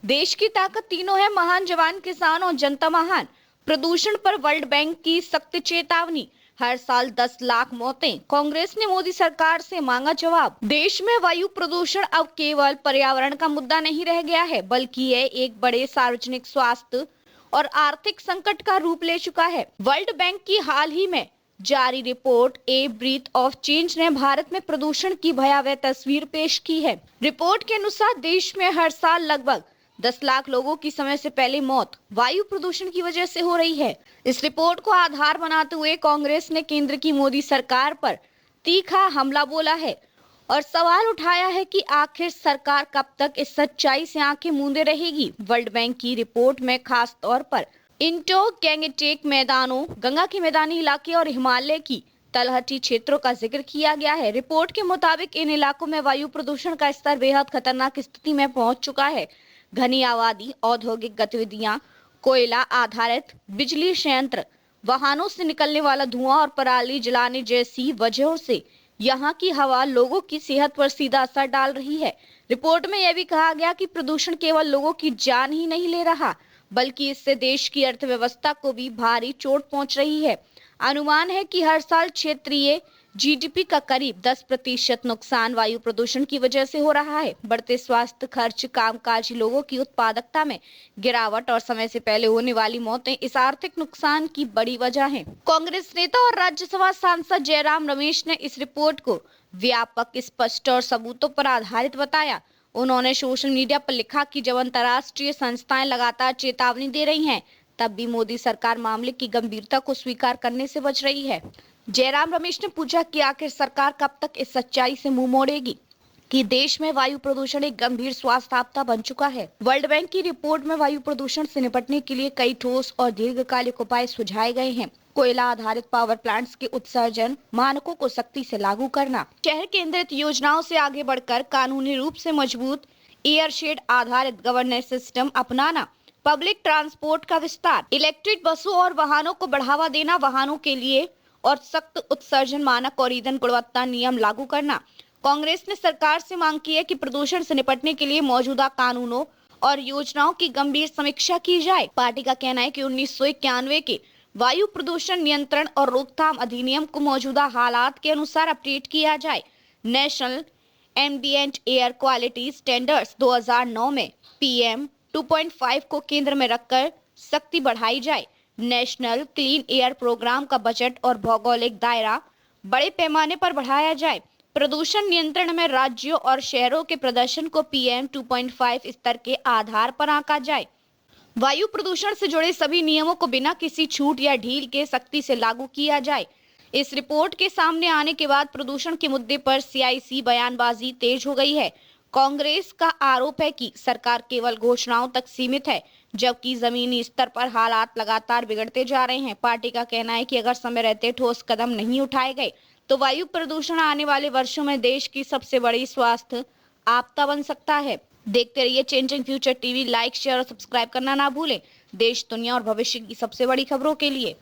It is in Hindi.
देश की ताकत तीनों है, महान जवान, किसान और जनता महान। प्रदूषण पर वर्ल्ड बैंक की सख्त चेतावनी। हर साल 10 लाख मौतें। कांग्रेस ने मोदी सरकार से मांगा जवाब। देश में वायु प्रदूषण अब केवल पर्यावरण का मुद्दा नहीं रह गया है, बल्कि ये एक बड़े सार्वजनिक स्वास्थ्य और आर्थिक संकट का रूप ले चुका है। वर्ल्ड बैंक की हाल ही में जारी report a breath of change ने भारत में प्रदूषण की भयावह तस्वीर पेश की है। रिपोर्ट के अनुसार देश में हर साल लगभग 10 लाख लोगों की समय से पहले मौत वायु प्रदूषण की वजह से हो रही है। इस रिपोर्ट को आधार बनाते हुए कांग्रेस ने केंद्र की मोदी सरकार पर तीखा हमला बोला है और सवाल उठाया है कि आखिर सरकार कब तक इस सच्चाई से आंखें मूंदे रहेगी। वर्ल्ड बैंक की रिपोर्ट में खास तौर पर इंडो गैंगटेक मैदानों, गंगा के मैदानी इलाके और हिमालय की तलहटी क्षेत्रों का जिक्र किया गया है। रिपोर्ट के मुताबिक इन इलाकों में वायु प्रदूषण का स्तर बेहद खतरनाक स्थिति में पहुंच चुका है। घनी आबादी, औद्योगिक गतिविधियां, कोयला आधारित बिजली संयंत्र, वाहनों से निकलने वाला धुआं और पराली जलाने जैसी वजहों से यहाँ की हवा लोगों की सेहत पर सीधा असर डाल रही है। रिपोर्ट में यह भी कहा गया कि प्रदूषण केवल लोगों की जान ही नहीं ले रहा, बल्कि इससे देश की अर्थव्यवस्था को भी भारी चोट पहुंच रही है। अनुमान है कि हर साल क्षेत्रीय जीडीपी का करीब 10% नुकसान वायु प्रदूषण की वजह से हो रहा है। बढ़ते स्वास्थ्य खर्च, कामकाजी लोगों की उत्पादकता में गिरावट और समय से पहले होने वाली मौतें इस आर्थिक नुकसान की बड़ी वजह हैं। कांग्रेस नेता और राज्यसभा सांसद जयराम रमेश ने इस रिपोर्ट को व्यापक, स्पष्ट और सबूतों पर आधारित बताया। उन्होंने सोशल मीडिया पर लिखा कि जब अंतर्राष्ट्रीय संस्थाएं लगातार चेतावनी दे रही हैं, तब भी मोदी सरकार मामले की गंभीरता को स्वीकार करने से बच रही है। जयराम रमेश ने पूछा कि आखिर सरकार कब तक इस सच्चाई से मुंह मोड़ेगी कि देश में वायु प्रदूषण एक गंभीर स्वास्थ्य आपदा बन चुका है। वर्ल्ड बैंक की रिपोर्ट में वायु प्रदूषण से निपटने के लिए कई ठोस और दीर्घकालिक उपाय सुझाए गए हैं। कोयला आधारित पावर प्लांट्स के उत्सर्जन मानकों को सख्ती से लागू करना, शहर केंद्रित योजनाओं से आगे बढ़कर कानूनी रूप से मजबूत एयरशेड आधारित गवर्नेंस सिस्टम अपनाना, पब्लिक ट्रांसपोर्ट का विस्तार, इलेक्ट्रिक बसों और वाहनों को बढ़ावा देना, वाहनों के लिए और सख्त उत्सर्जन मानक और ईंधन गुणवत्ता नियम लागू करना। कांग्रेस ने सरकार से मांग की है कि प्रदूषण से निपटने के लिए मौजूदा कानूनों और योजनाओं की गंभीर समीक्षा की जाए। पार्टी का कहना है कि 1991 के वायु प्रदूषण नियंत्रण और रोकथाम अधिनियम को मौजूदा हालात के अनुसार अपडेट किया जाए। National ambient air quality standards 2009 में PM 2.5 को केंद्र में रखकर सख्ती बढ़ाई जाए। नेशनल क्लीन एयर प्रोग्राम का बजट और भौगोलिक दायरा बड़े पैमाने पर बढ़ाया जाए। प्रदूषण नियंत्रण में राज्यों और शहरों के प्रदर्शन को PM 2.5 स्तर के आधार पर आंका जाए। वायु प्रदूषण से जुड़े सभी नियमों को बिना किसी छूट या ढील के सख्ती से लागू किया जाए। इस रिपोर्ट के सामने आने के बाद प्रदूषण के मुद्दे पर सियासी बयानबाजी तेज हो गई है। कांग्रेस का आरोप है कि सरकार केवल घोषणाओं तक सीमित है, जबकि जमीनी स्तर पर हालात लगातार बिगड़ते जा रहे हैं। पार्टी का कहना है कि अगर समय रहते ठोस कदम नहीं उठाए गए तो वायु प्रदूषण आने वाले वर्षों में देश की सबसे बड़ी स्वास्थ्य आपदा बन सकता है। देखते रहिए changing future TV. Like, share और सब्सक्राइब करना ना भूलें। देश, दुनिया और भविष्य की सबसे बड़ी खबरों के लिए।